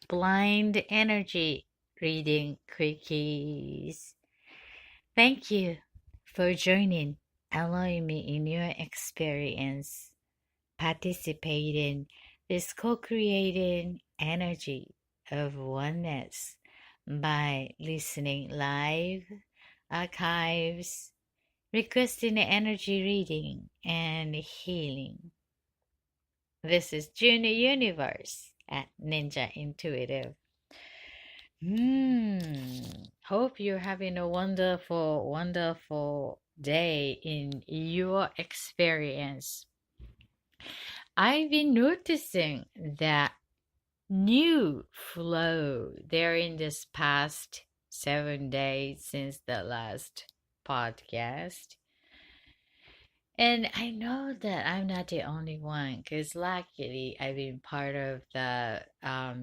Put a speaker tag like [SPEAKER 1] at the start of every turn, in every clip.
[SPEAKER 1] blind energy reading quickies. Thank you for joining, allowing me in your experience, participating this co-creating energy of oneness by listening live, archives, requesting energy reading and healing. This is Junior Universe at Ninja Intuitive. Hope you're having a wonderful, wonderful day in your experience. I've been noticing that new flow there in this past 7 days since the last podcast. And I know that I'm not the only one because luckily I've been part of the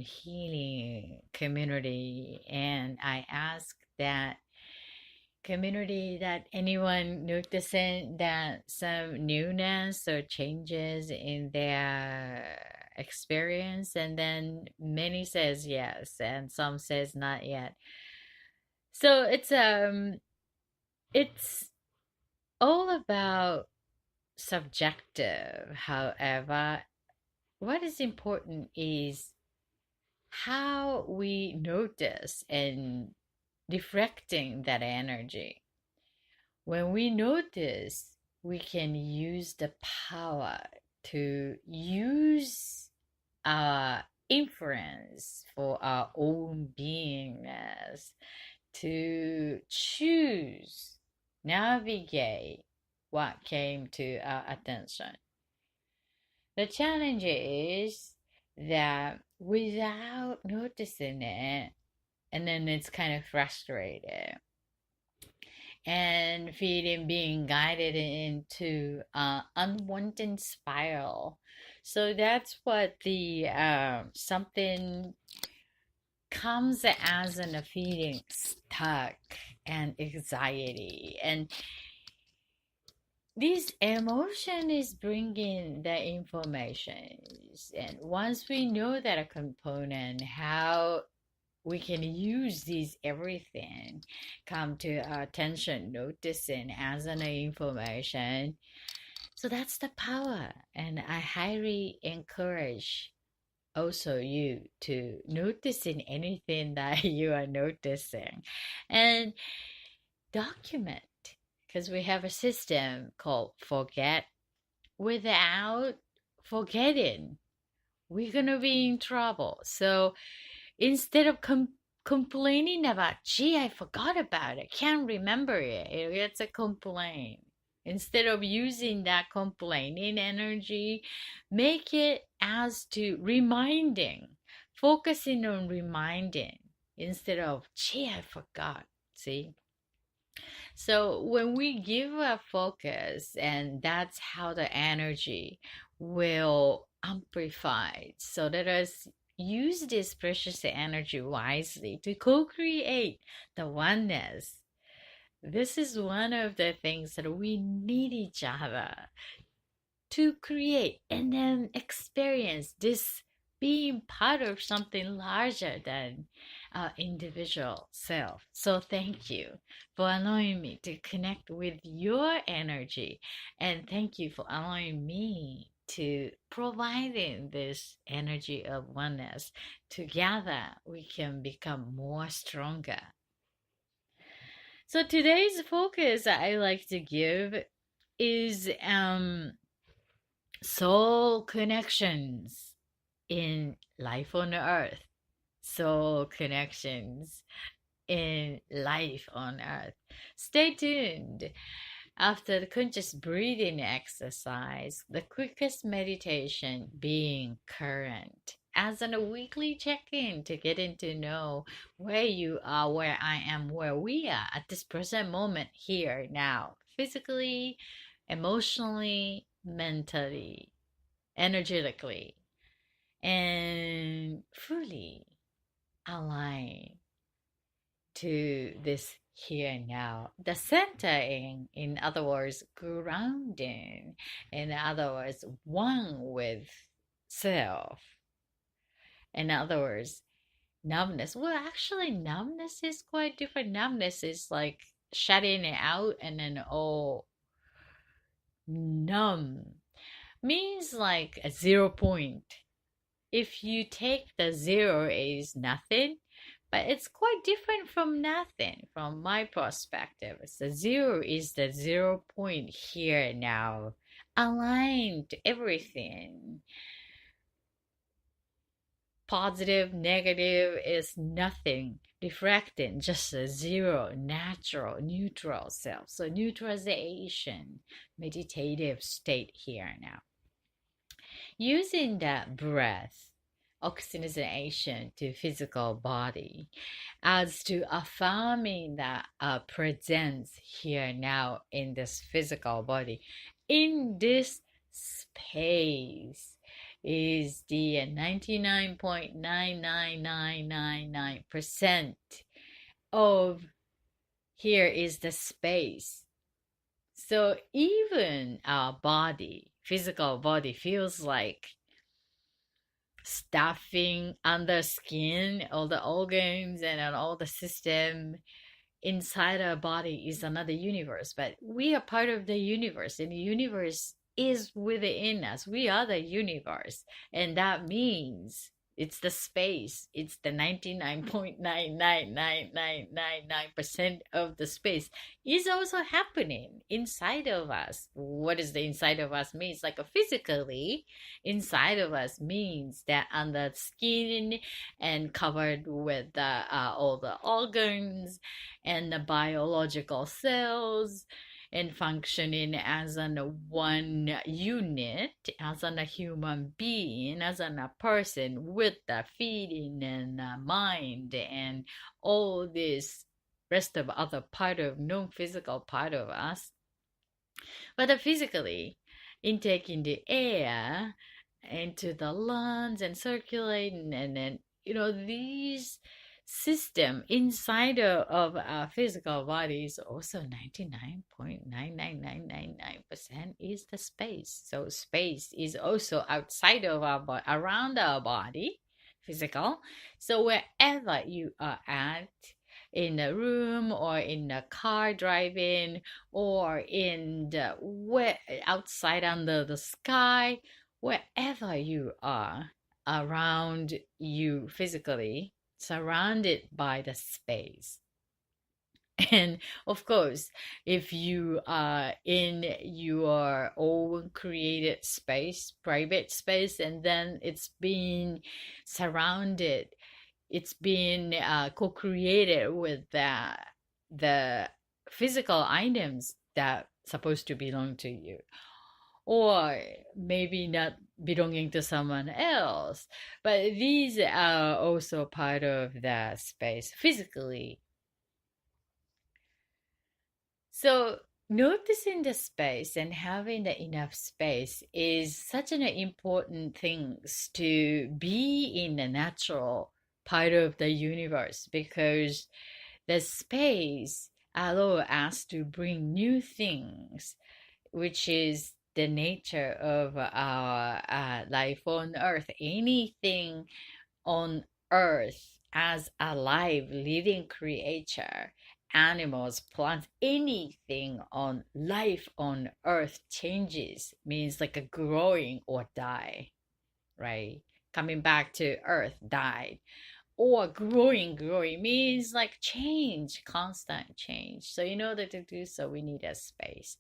[SPEAKER 1] healing community, and I ask that community that anyone noticing that some newness or changes in their experience, and then many says yes and some says not yet. So it's all about subjective. However, what is important is how we notice and diffracting that energy. When we notice, we can use the power to use our influence for our own beingness to choose, navigate what came to our attention. The challenge is that without noticing it, and then it's kind of frustrated and feeling being guided into unwanted spiral. So that's what the something comes as a feeling stuck and anxiety, and this emotion is bringing the information, and once we know that a component, how we can use these everything come to our attention, noticing as an information. So that's the power, and I highly encourage also you to noticing anything that you are noticing and document, because we have a system called forget. Without forgetting, we're gonna be in trouble. So instead of complaining about, gee, I forgot about it, can't remember it, it's a complaint. Instead of using that complaining energy, make it as to reminding, focusing on reminding instead of, gee, I forgot. See? So when we give a focus, and that's how the energy will amplify. So let us use this precious energy wisely to co-create the oneness. This is one of the things that we need each other to create and then experience this being part of something larger than our individual self. So thank you for allowing me to connect with your energy, and thank you for allowing me to providing this energy of oneness. Together we can become more stronger. So today's focus I like to give is soul connections in life on earth. Soul connections in life on earth. Stay tuned. After the conscious breathing exercise, the quickest meditation being current. As in a weekly check-in to getting to know where you are, where I am, where we are at this present moment here now, physically, emotionally, mentally, energetically, and fully aligned to this here and now. The centering, in other words, grounding, in other words, one with self. In other words, numbness. Well, actually, numbness is quite different. Numbness is like shutting it out, and then numb means like a 0 point. If you take the zero is nothing, but it's quite different from nothing from my perspective. It's the zero is the 0 point here now, aligned to everything. Positive, negative is nothing. Diffracting, just a zero, natural, neutral self. So neutralization, meditative state here now. Using that breath, oxygenation to physical body, as to affirming that presence here now in this physical body, in this space is the 99.99999% of here is the space. So even our body, physical body, feels like stuffing under skin, all the organs and all the system inside our body is another universe. But we are part of the universe, and the universe is within us. We are the universe, and that means it's the space. It's the 99.99999% of the space is also happening inside of us. What does the inside of us means? Like a physically, inside of us means that on the skin and covered with all the organs and the biological cells and functioning as a one unit, as a human being, as a person with the feeling and mind and all this rest of other part of non-physical part of us. But physically, intaking the air into the lungs and circulating, and then these system inside of our physical body is also 99.99999% is the space. So space is also outside of our body, around our body, physical. So wherever you are at, in a room or in a car driving or in the outside under the sky, wherever you are around you physically, surrounded by the space. And of course, if you are in your own created space, private space, and then it's being surrounded, it's being co-created with the physical items that supposed to belong to you, or maybe not belonging to someone else, but these are also part of the space physically. So noticing the space and having the enough space is such an important thing to be in the natural part of the universe, because the space allows us to bring new things, which is the nature of our life on earth. Anything on earth as a live living creature, animals, plants, anything on life on earth changes, means like a growing or die, right? Coming back to earth, died. Or growing means like change, constant change. So in order to do so, we need a space.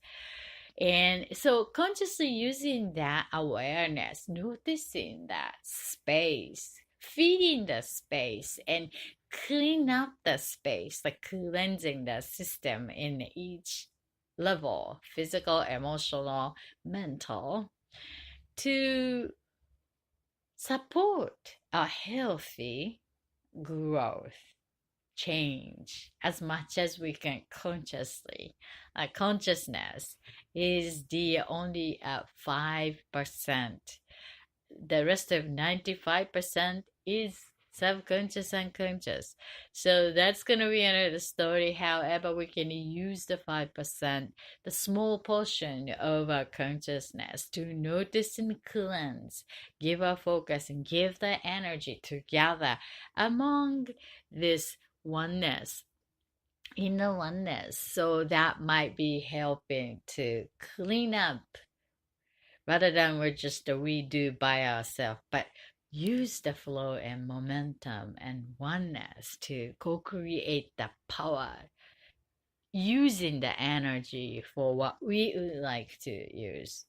[SPEAKER 1] And so consciously using that awareness, noticing that space, feeding the space, and clean up the space, like cleansing the system in each level, physical, emotional, mental, to support a healthy growth, change as much as we can consciously. Consciousness is the only 5%. The rest of 95% is subconscious, unconscious. So that's gonna be another story. However, we can use the 5%, the small portion of our consciousness, to notice and cleanse, give our focus and give the energy together among this oneness, inner oneness. So that might be helping to clean up rather than we're just a redo by ourselves, but use the flow and momentum and oneness to co-create the power, using the energy for what we would like to use.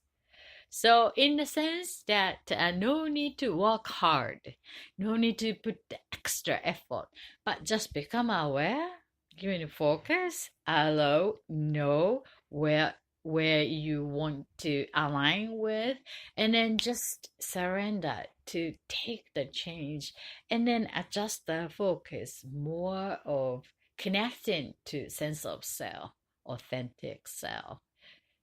[SPEAKER 1] So, in the sense that no need to work hard, no need to put the extra effort, but just become aware, giving a focus, allow, know where you want to align with, and then just surrender to take the change, and then adjust the focus more of connecting to sense of self, authentic self.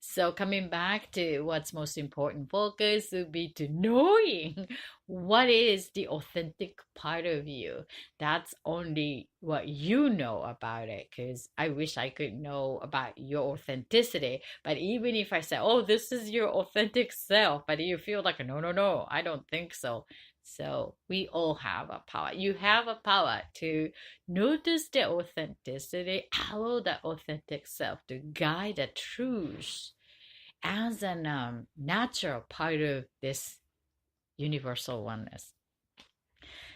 [SPEAKER 1] So coming back to what's most important focus would be to knowing what is the authentic part of you. That's only what you know about it. Because I wish I could know about your authenticity. But even if I say, oh, this is your authentic self, but you feel like, no, no, no, I don't think so. So we all have a power. You have a power to notice the authenticity, allow the authentic self to guide the truth as a natural part of this universal oneness.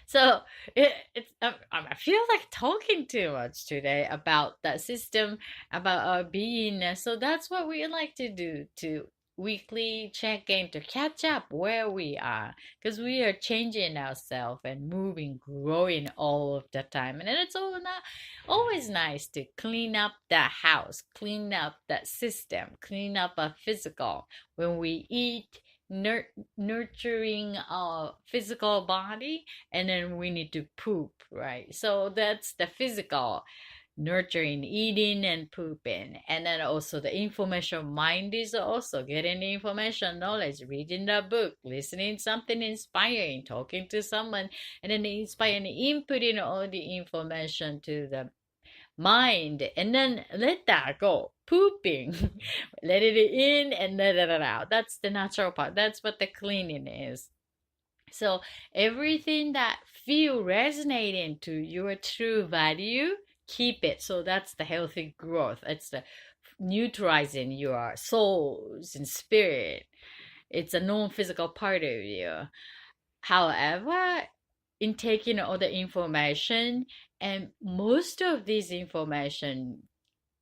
[SPEAKER 1] So I feel like talking too much today about that system, about our beingness. So that's what we like to do, to weekly check in to catch up where we are, because we are changing ourselves and moving, growing all of the time. And then it's always nice to clean up the house, clean up that system, clean up our physical. When we eat, nurturing our physical body, and then we need to poop, right? So that's the physical, nurturing, eating and pooping. And then also the information mind is also getting the information, knowledge, reading the book, listening something inspiring, talking to someone, and then inspiring, inputting all the information to the mind, and then let that go, pooping. Let it in and let it out. That's the natural part. That's what the cleaning is. So everything that feel resonating to your true value, keep it. So that's the healthy growth. It's the neutralizing your souls and spirit. It's a non-physical part of you. However, in taking all the information, and most of this information,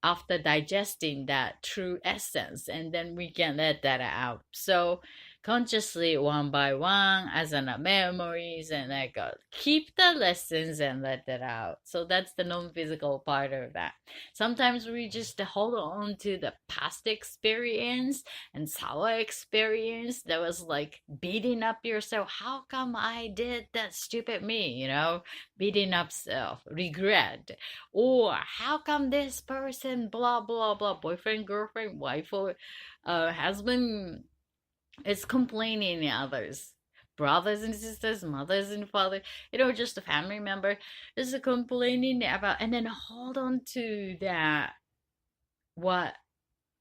[SPEAKER 1] after digesting that true essence, and then we can let that out. So consciously, one by one, as in memories, and like keep the lessons and let that out. So that's the non-physical part of that. Sometimes we just hold on to the past experience and sour experience that was like beating up yourself. How come I did that, stupid me, beating up self, regret. Or how come this person, blah, blah, blah, boyfriend, girlfriend, wife, or husband is complaining to others? Brothers and sisters, mothers and fathers, just a family member is complaining about, and then hold on to that, what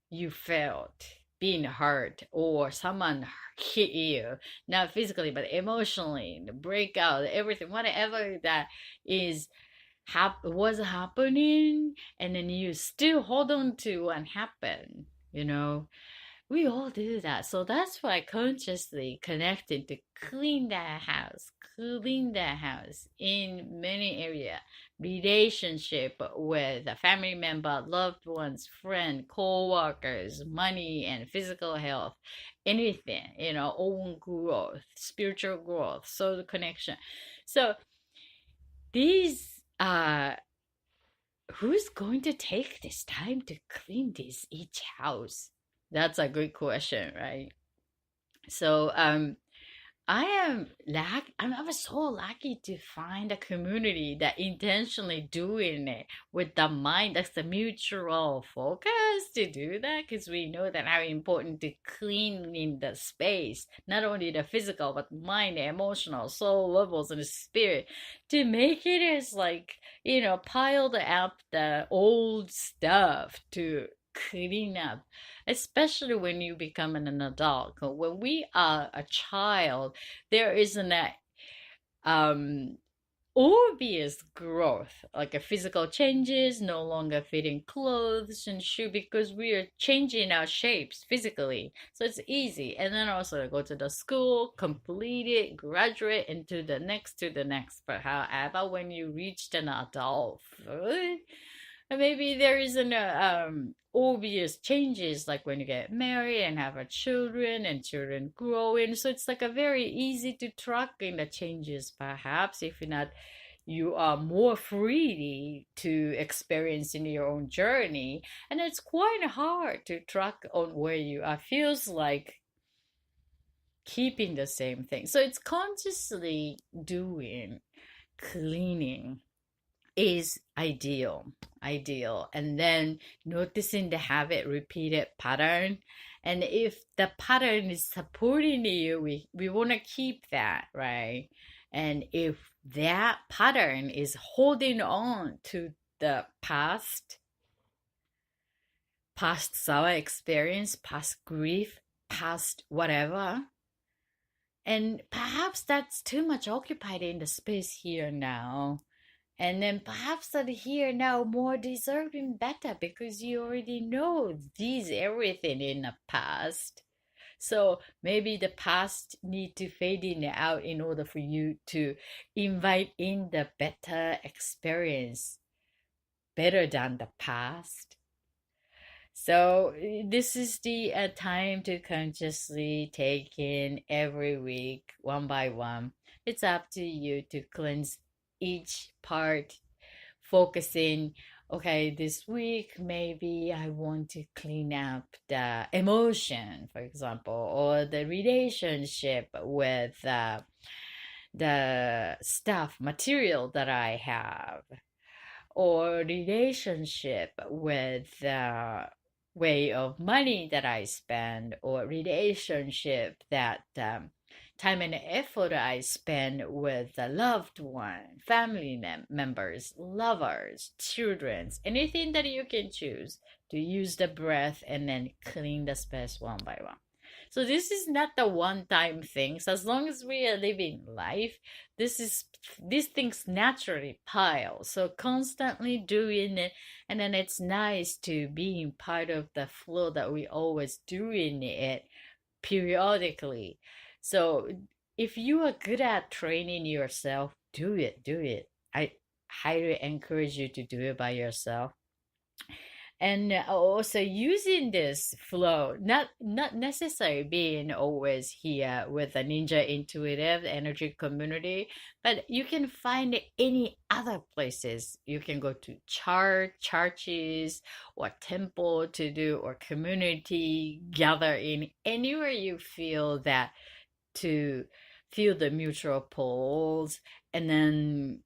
[SPEAKER 1] you felt being hurt, or someone hit you, not physically but emotionally, the breakout, everything, whatever that is was happening, and then you still hold on to what happened. We all do that. So that's why consciously connecting to clean that house in many areas. Relationship with a family member, loved ones, friend, co-workers, money and physical health, anything, own growth, spiritual growth, soul connection. So these who's going to take this time to clean this each house? That's a good question, right? So I'm so lucky to find a community that intentionally doing it with the mind. That's the mutual focus to do that, because we know that how important to cleaning the space, not only the physical but mind, the emotional, soul levels, and the spirit, to make it as like piled up the old stuff to clean up, especially when you become an adult. When we are a child, there isn't a um obvious growth, like a physical changes, no longer fitting clothes and shoe, because we are changing our shapes physically, so it's easy. And then also go to the school, complete it, graduate, and to the next. But however, when you reach an adulthood, and maybe there isn't a obvious changes, like when you get married and have a children and children growing. So it's like a very easy to track in the changes, perhaps, if not you are more freely to experience in your own journey. And it's quite hard to track on where you are. Feels like keeping the same thing. So it's consciously doing cleaning is ideal, and then noticing the habit repeated pattern. And if the pattern is supporting you, we want to keep that, right? And if that pattern is holding on to the past sour experience, past grief, past whatever, and perhaps that's too much occupied in the space here now. And then perhaps that here now more deserving better, because you already know these everything in the past. So maybe the past need to fade in out in order for you to invite in the better experience, better than the past. So this is the time to consciously take in every week, one by one. It's up to you to cleanse each part, focusing, okay, this week maybe I want to clean up the emotion, for example, or the relationship with the stuff, material that I have, or relationship with the way of money that I spend, or relationship that time and effort I spend with a loved one, family members, lovers, children, anything that you can choose to use the breath and then clean the space one by one. So this is not the one time thing. So as long as we are living life, these things naturally pile. So constantly doing it, and then it's nice to being part of the flow that we always doing it periodically. So if you are good at training yourself, do it. I highly encourage you to do it by yourself. And also using this flow, not necessarily being always here with a ninja intuitive energy community, but you can find it any other places. You can go to churches or temple to do, or community gather in, anywhere you feel that, to feel the mutual pulls, and then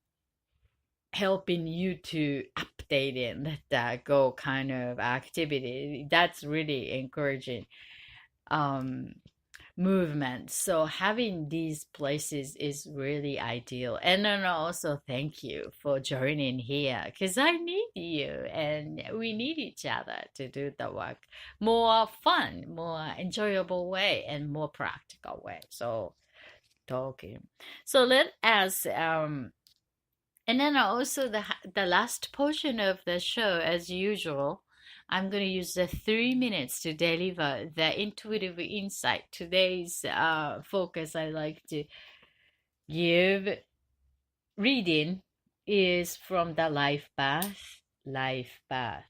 [SPEAKER 1] helping you to update in that go kind of activity. That's really encouraging um movement. So having these places is really ideal. And then also thank you for joining here, because I need you and we need each other to do the work more fun, more enjoyable way, and more practical way. So talking. So let us and then also the last portion of the show, as usual, I'm going to use the 3 minutes to deliver the intuitive insight. Today's focus I like to give reading is from the Life Path. Life Path.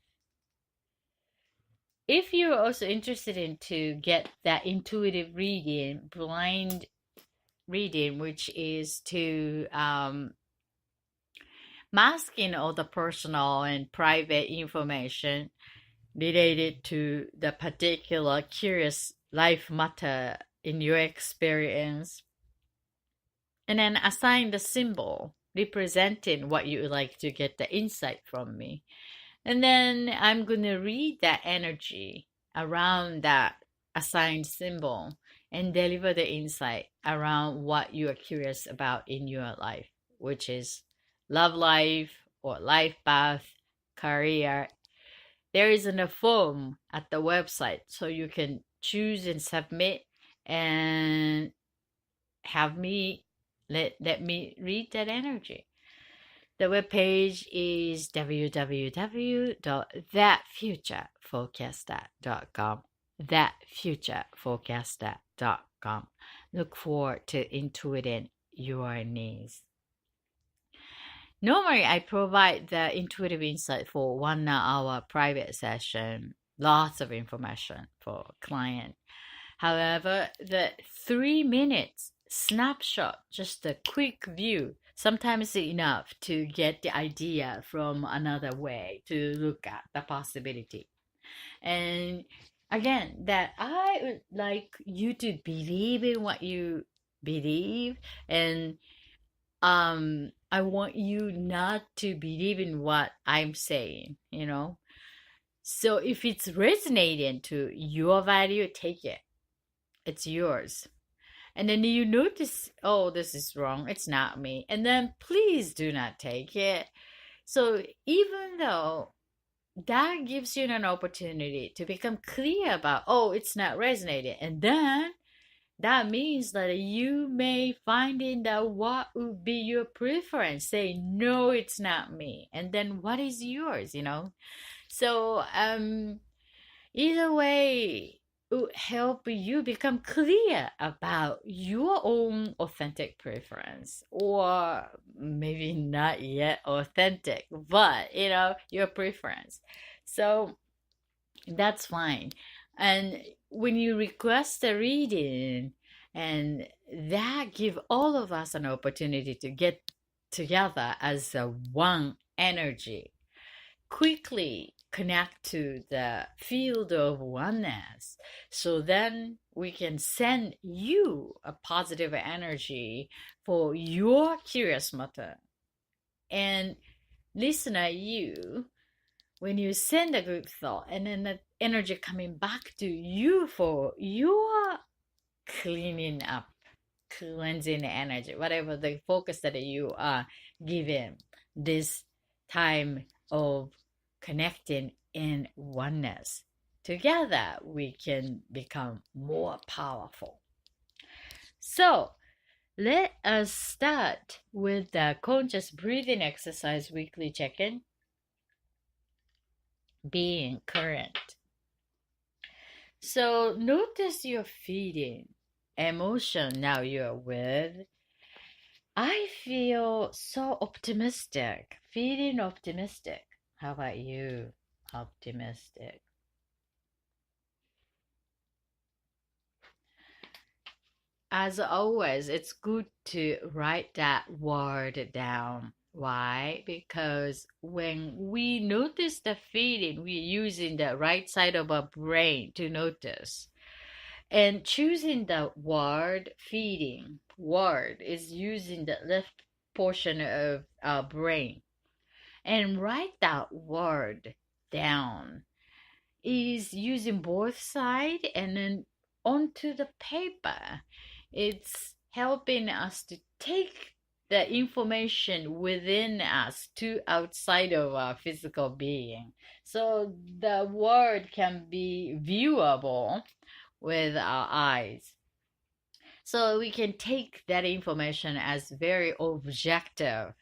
[SPEAKER 1] If you're also interested in to get that intuitive reading, blind reading, which is to masking all the personal and private information related to the particular curious life matter in your experience, and then assign the symbol representing what you would like to get the insight from me. And then I'm going to read that energy around that assigned symbol and deliver the insight around what you are curious about in your life, which is love life or life path, career. There isn't a form at the website, so you can choose and submit and have me let me read that energy. The webpage is www.thatfutureforecaster.com. Thatfutureforecaster.com. Look forward to intuiting your needs. Normally, I provide the intuitive insight for 1 hour private session, lots of information for client. However, the 3 minutes snapshot, just a quick view, sometimes enough to get the idea from another way to look at the possibility. And again, that I would like you to believe in what you believe, and I want you not to believe in what I'm saying, you know. So if it's resonating to your value, take it. It's yours. And then you notice, oh, this is wrong. It's not me. And then please do not take it. So even though that gives you an opportunity to become clear about, oh, it's not resonating. And then that means that you may find in that what would be your preference. Say, no, it's not me. And then what is yours, you know? So either way, it will help you become clear about your own authentic preference, or maybe not yet authentic, but you know, your preference. So that's fine. And when you request a reading, and that give all of us an opportunity to get together as a one energy, quickly connect to the field of oneness. So then we can send you a positive energy for your curious matter. And listener, you, when you send a good thought and then the energy coming back to you for your cleaning up, cleansing energy, whatever the focus that you are giving this time of connecting in oneness. Together, we can become more powerful. So, let us start with the conscious breathing exercise weekly check-in. Being current. So, notice your feeling, emotion now you're with. I feel so optimistic, feeling optimistic. How about you? Optimistic. As always, it's good to write that word down. Why? Because when we notice the feeling, we're using the right side of our brain to notice. And choosing the word feeling, word is using the left portion of our brain. And write that word down is using both sides and then onto the paper. It's helping us to take the information within us to outside of our physical being. So the word can be viewable with our eyes. So we can take that information as very objective,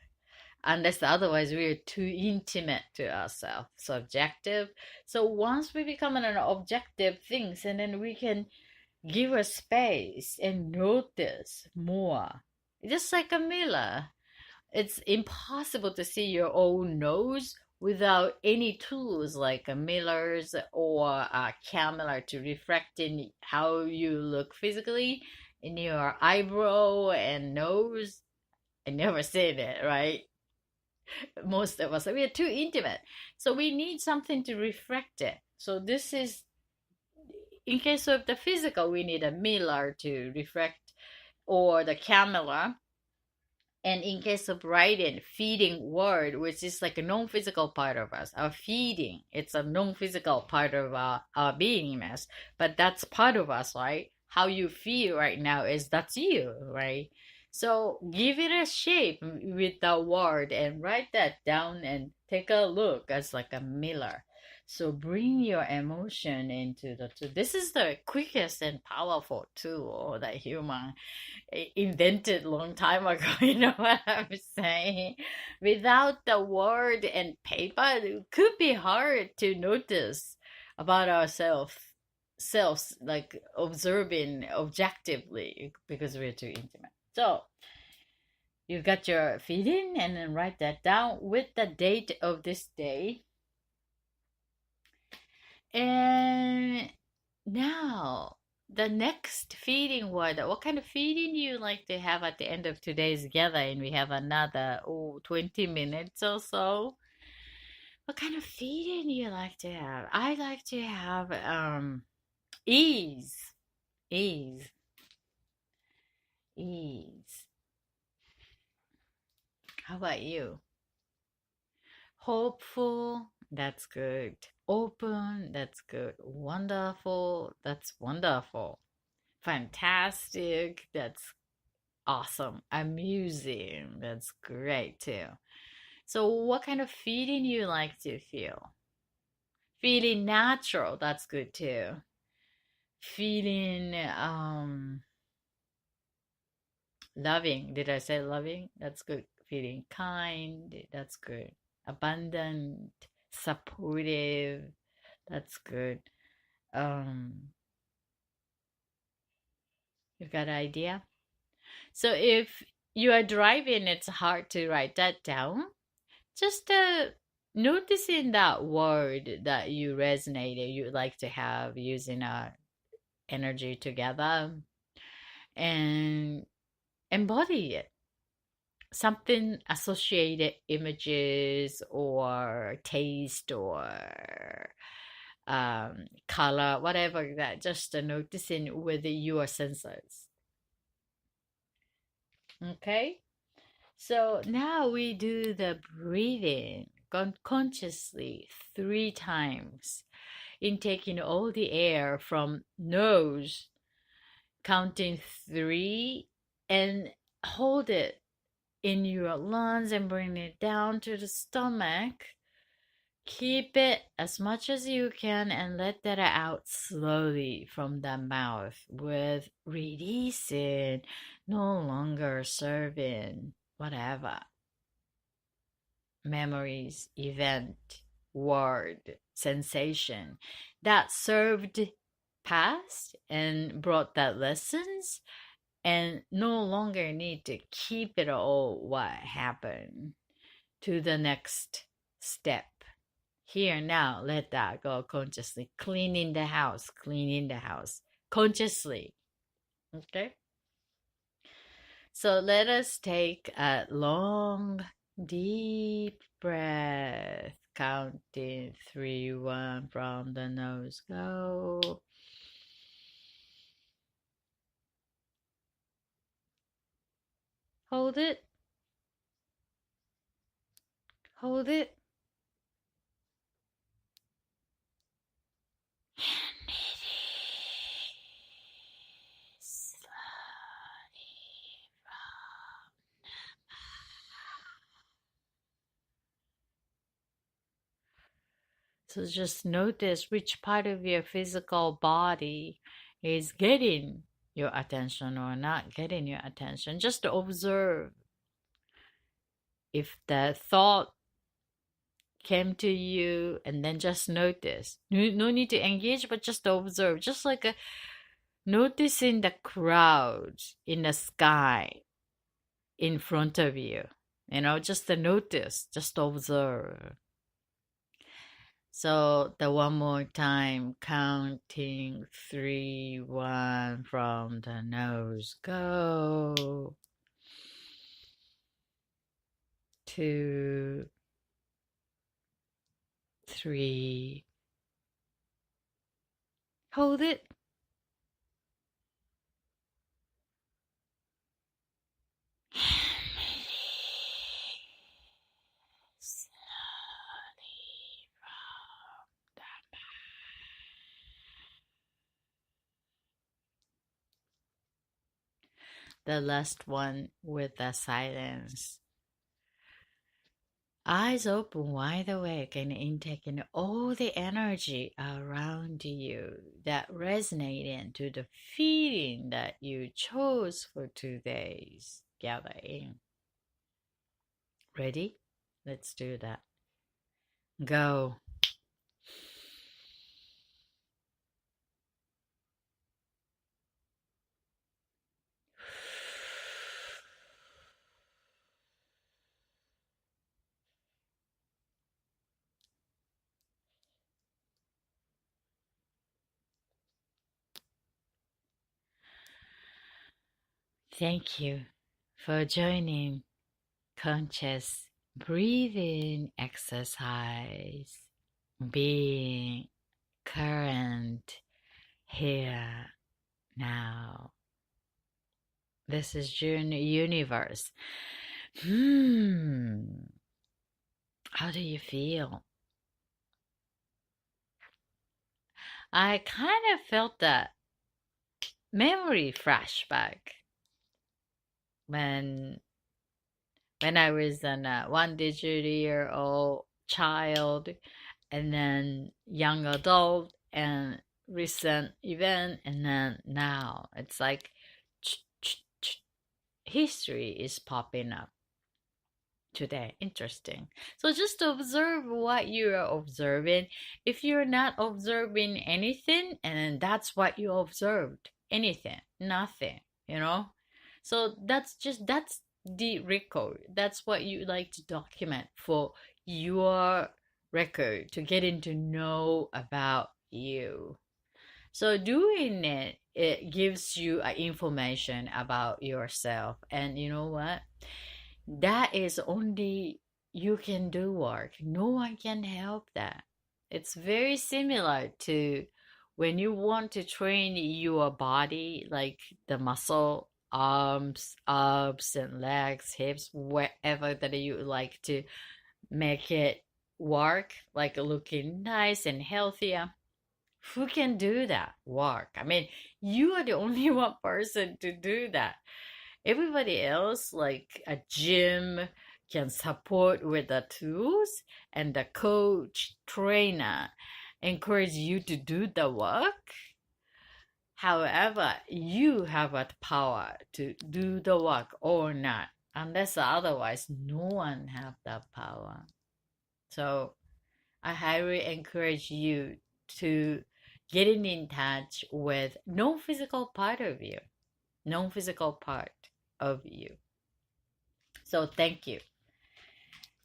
[SPEAKER 1] unless otherwise we are too intimate to ourselves, subjective. So once we become an objective things, and then we can give a space and notice more. Just like a mirror, it's impossible to see your own nose without any tools like a mirrors or a camera to reflect in how you look physically in your eyebrow and nose. I never said it, right? Most of us, we are too intimate, so we need something to reflect it. So this is, in case of the physical, we need a mirror to reflect, or the camera And in case of writing, feeding word, which is like a non-physical part of us, our feeding, it's a non-physical part of our beingness, but that's part of us, right? How you feel right now is that's you, right? So give it a shape with the word and write that down and take a look as like a mirror. So bring your emotion into the tool. This is the quickest and powerful tool that human invented long time ago. You know what I'm saying? Without the word and paper, it could be hard to notice about ourselves selves, like observing objectively because we're too intimate. So you got your feeling and then write that down with the date of this day. And now, the next feeding word, what kind of feeding you like to have at the end of today's gathering? We have another 20 minutes or so. What kind of feeding you like to have? I like to have ease, ease, ease. How about you? Hopeful, that's good. Open, that's good. Wonderful, that's wonderful. Fantastic, that's awesome. Amusing, that's great too. So, what kind of feeling you like to feel? Feeling natural, that's good too. Feeling loving, did I say loving? That's good. Feeling kind, that's good. Abundant, supportive, that's good. Um, you got an idea? So if you are driving, it's hard to write that down. Just noticing that word that you resonated, you like to have using energy together and embody it. Something associated images or taste or color, whatever that, just noticing with your senses. Okay? So now we do the breathing consciously 3 times, intaking all the air from nose, counting 3, and hold it in your lungs and bring it down to the stomach. Keep it as much as you can and let that out slowly from the mouth with releasing, no longer serving whatever memories, event, word, sensation that served past and brought that lessons and no longer need to keep it all what happened to the next step. Here now, let that go consciously. Cleaning the house, consciously. Okay? So let us take a long, deep breath. Counting 3, 1 from the nose. Go. Hold it. Hold it. And release. So just notice which part of your physical body is getting your attention or not getting your attention. Just observe. If the thought came to you and then just notice. No need to engage, but just observe. Just like noticing the crowds in the sky in front of you. Just to notice, just observe. So the one more time, counting 3, 1 from the nose. Go. 2, 3. Hold it. the last one with the silence. Eyes open, wide awake, and intaking all the energy around you that resonate into the feeling that you chose for today's gathering. Ready? Let's do that. Go. Thank you for joining conscious breathing exercise, being current here now. This is June Universe. How do you feel? I kind of felt that memory flashback when I was a 1 digit-year-old child, and then young adult, and recent event, and then now it's like history is popping up today. Interesting. So just observe what you are observing. If you're not observing anything, and that's what you observed, anything, nothing, you know. So that's the record. That's what you like to document for your record, to getting to know about you. So doing it, it gives you information about yourself. And you know what? That is only you can do work. No one can help that. It's very similar to when you want to train your body, like the muscle, arms and legs, hips, wherever that you like to make it work, like looking nice and healthier. Who can do that work? I mean, you are the only one person to do that. Everybody else, like a gym, can support with the tools, and the coach, trainer, encourage you to do the work. However, you have the power to do the work or not. Unless otherwise, no one have that power. So I highly encourage you to getting in touch with non-physical part of you, non-physical part of you. So thank you.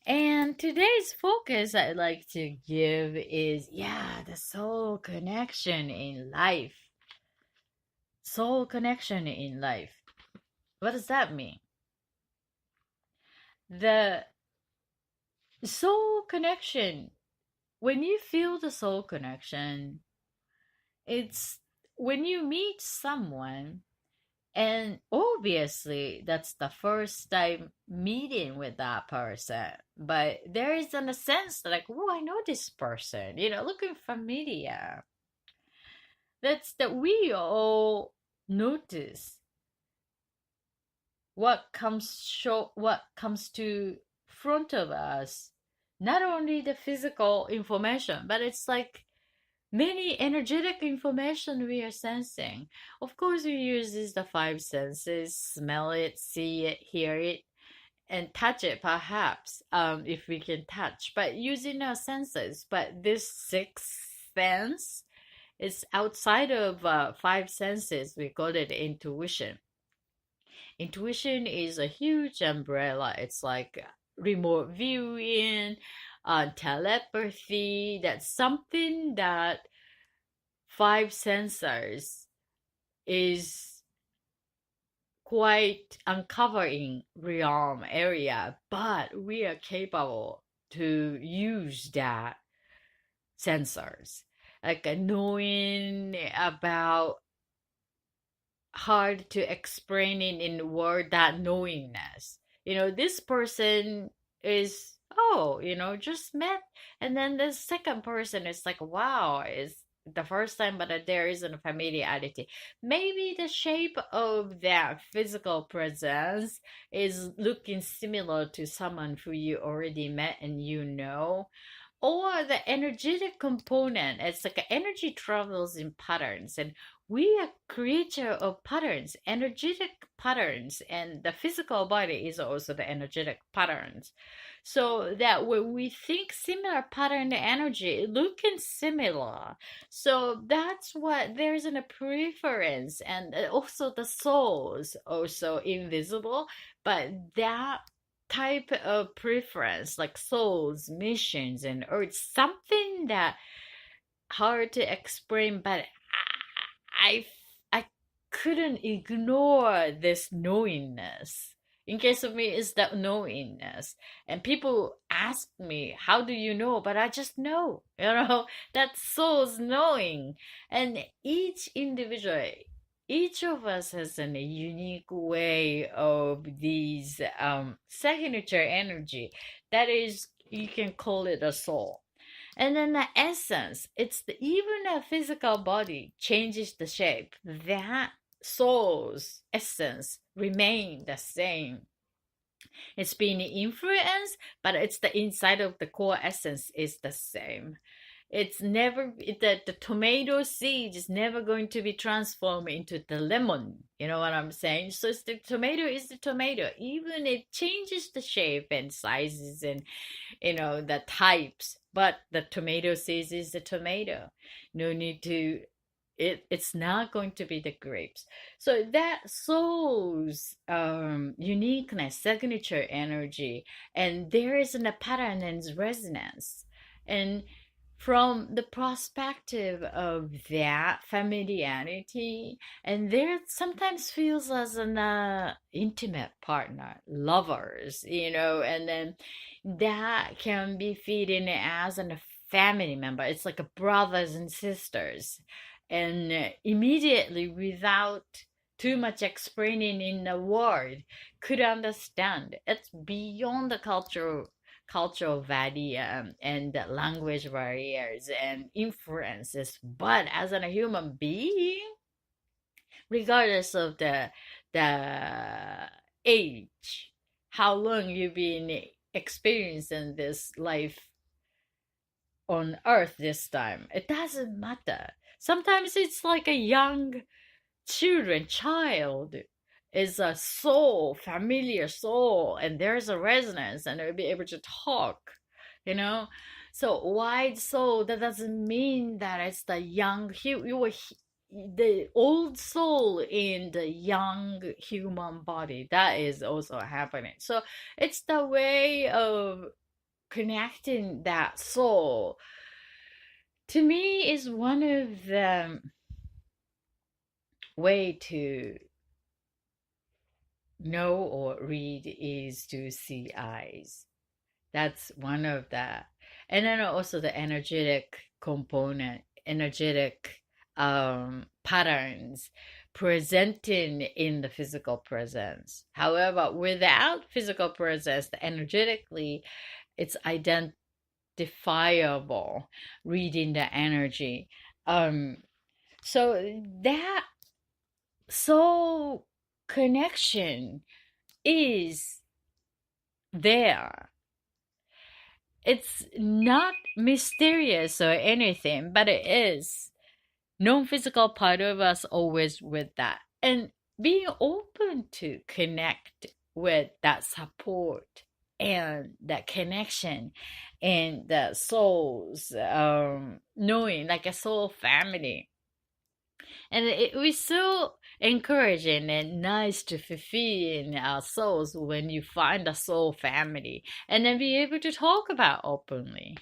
[SPEAKER 1] And today's focus I'd like to give is, the soul connection in life. Soul connection in life. What does that mean? The soul connection, when you feel the soul connection, it's when you meet someone, and obviously that's the first time meeting with that person, but there is a sense that, like, oh, I know this person, looking familiar. That's that we all notice what comes to front of us, not only the physical information, but it's like many energetic information we are sensing. Of course, we use the five senses: smell it, see it, hear it, and touch it, perhaps, if we can touch. But using our senses. But this sixth sense is outside of five senses. We call it intuition. Intuition is a huge umbrella. It's like remote viewing, telepathy. That's something that five sensors is quite uncovering realm area, but we are capable to use that sensors, like knowing about hard to explain it in word, that knowingness. This person is, just met, and then the second person is like, wow, is the first time, but there isn't a familiarity. Maybe the shape of that physical presence is looking similar to someone who you already met and you know, or the energetic component. It's like energy travels in patterns, and we are creature of patterns, energetic patterns, and the physical body is also the energetic patterns. So that when we think similar pattern energy, looking similar, so that's what there's a preference, and also the souls also invisible, but that type of preference, like souls, missions, and earth, something that hard to explain, but I I couldn't ignore this knowingness. In case of me, is that knowingness. And people ask me, how do you know? But I just know, that soul's knowing. And each individual, each of us has a unique way of these signature energy. That is, you can call it a soul. And then the essence, it's even a physical body changes the shape. That soul's essence remain the same. It's being influenced, but it's the inside of the core essence is the same. It's never the tomato seed is never going to be transformed into the lemon. You know what I'm saying? So it's the tomato is the tomato. Even it changes the shape and sizes and the types, but the tomato seed is the tomato. No need to it's not going to be the grapes. So that soul's uniqueness, signature energy, and there is a pattern and resonance. And from the perspective of that familiarity, and there sometimes feels as an intimate partner, lovers, and then that can be feeding as a family member. It's like a brothers and sisters, and immediately without too much explaining in the word could understand. It's beyond the cultural barrier and the language barriers and influences, but as a human being, regardless of the age, how long you've been experiencing this life on earth this time, it doesn't matter. Sometimes it's like a young child is a soul, familiar soul, and there's a resonance, and they'll be able to talk, you know. So wide soul, that doesn't mean that it's the the old soul in the young human body. That is also happening. So it's the way of connecting that soul. To me, is one of the way to know or read is to see eyes. That's one of the, and then also the energetic component, energetic patterns presenting in the physical presence. However, without physical presence, the energetically, it's identifiable, reading the energy. So that soul connection is there. It's not mysterious or anything, but it is. Non-physical part of us always with that. And being open to connect with that support and that connection and the souls, knowing like a soul family. And it was so encouraging and nice to fulfill in our souls when you find a soul family and then be able to talk about openly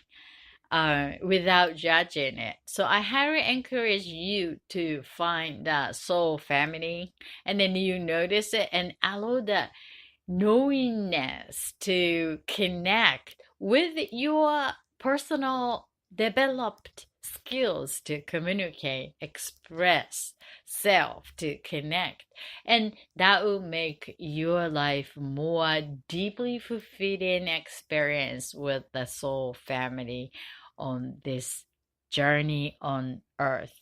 [SPEAKER 1] without judging it. So I highly encourage you to find that soul family, and then you notice it and allow that knowingness to connect with your personal developed skills to communicate, express self, to connect. And that will make your life more deeply fulfilling experience with the soul family on this journey on Earth.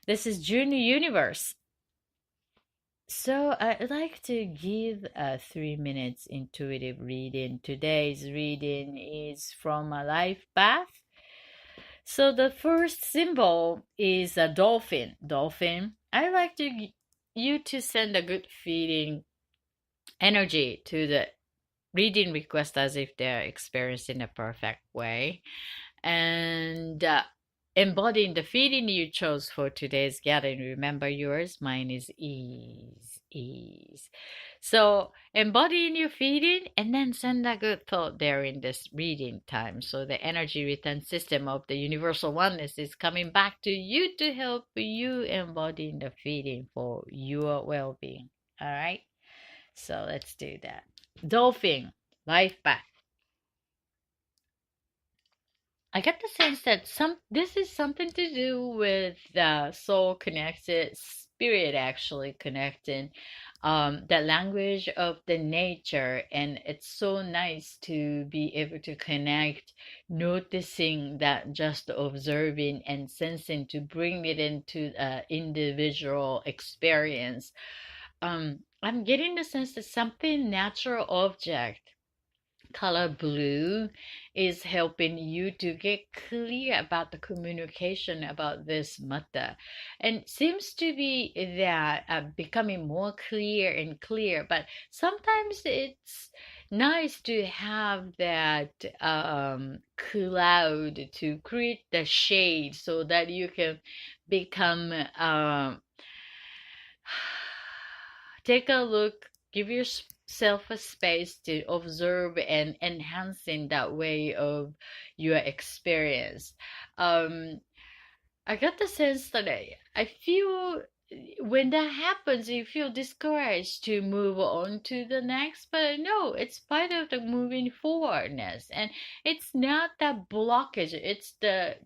[SPEAKER 1] This is Junior Universe. So I'd like to give a 3 minutes intuitive reading. Today's reading is from a life path. So the first symbol is a dolphin. Dolphin. I like you to send a good feeling energy to the reading request as if they're experiencing a perfect way. And embodying the feeling you chose for today's gathering. Remember yours, mine is ease, ease. So embodying your feeling and then send a good thought there in this reading time. So the energy return system of the universal oneness is coming back to you to help you embodying the feeling for your well-being. All right. So let's do that. Dolphin, life back. I get the sense that this is something to do with soul connected, spirit actually connecting, the language of the nature, and it's so nice to be able to connect, noticing that just observing and sensing to bring it into individual experience. I'm getting the sense that something natural object color blue is helping you to get clear about the communication about this matter, and seems to be that becoming more clear and clear, but sometimes it's nice to have that cloud to create the shade so that you can become take a look, give yourself a space to observe and enhancing that way of your experience. Um, I got the sense that I feel when that happens, you feel discouraged to move on to the next. But no, it's part of the moving forwardness, and it's not that blockage. It's the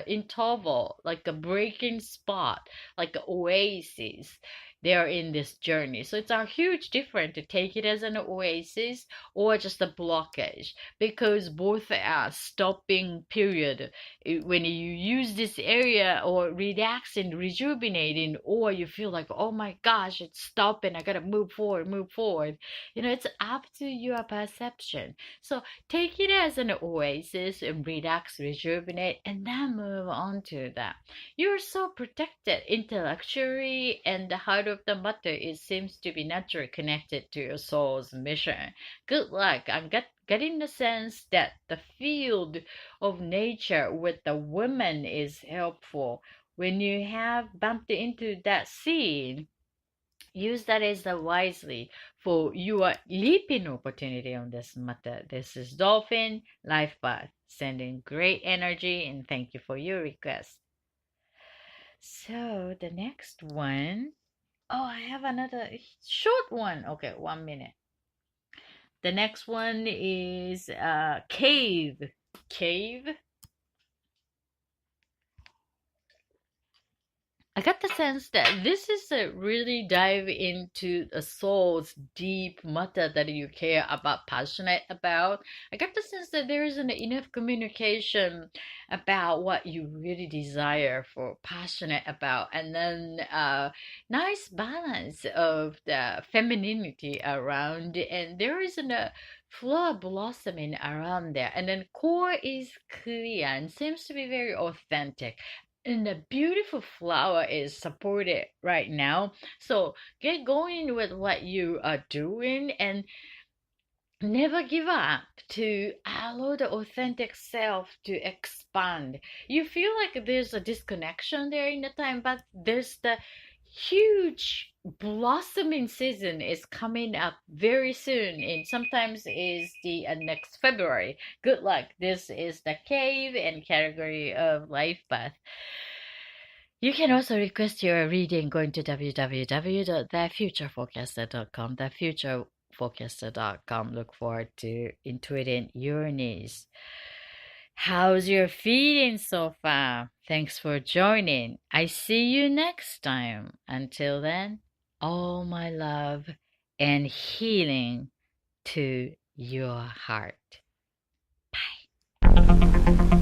[SPEAKER 1] interval, like a breaking spot, like an oasis. They are in this journey, so it's a huge difference to take it as an oasis or just a blockage, because both are stopping period when you use this area or relaxing, rejuvenating, or you feel like, oh my gosh, it's stopping, I gotta move forward, move forward. It's up to your perception. So take it as an oasis and relax, rejuvenate, and then move on to that. You're so protected intellectually, and the heart of the matter seems to be naturally connected to your soul's mission. Good luck. I'm getting the sense that the field of nature with the women is helpful. When you have bumped into that scene, use that as the wisely for your leaping opportunity on this matter. This is Dolphin Life Path, sending great energy and thank you for your request. So the next one, oh, I have another short one. Okay, 1 minute. The next one is cave. Cave. I got the sense that this is a really dive into the soul's deep matter that you care about, passionate about. I got the sense that there isn't enough communication about what you really desire for, passionate about, and then nice balance of the femininity around, and there isn't a flower blossoming around there, and then core is clear and seems to be very authentic, and the beautiful flower is supported right now. So get going with what you are doing and never give up to allow the authentic self to expand. You feel like there's a disconnection there in the time, but there's the huge blossoming season is coming up very soon, and sometimes is the next February. Good luck. This is the cave and category of life path. You can also request your reading going to www.thefutureforecaster.com. Thefutureforecaster.com. Look forward to intuiting your needs. How's your feeling so far? Thanks for joining. I see you next time. Until then, all my love and healing to your heart. Bye.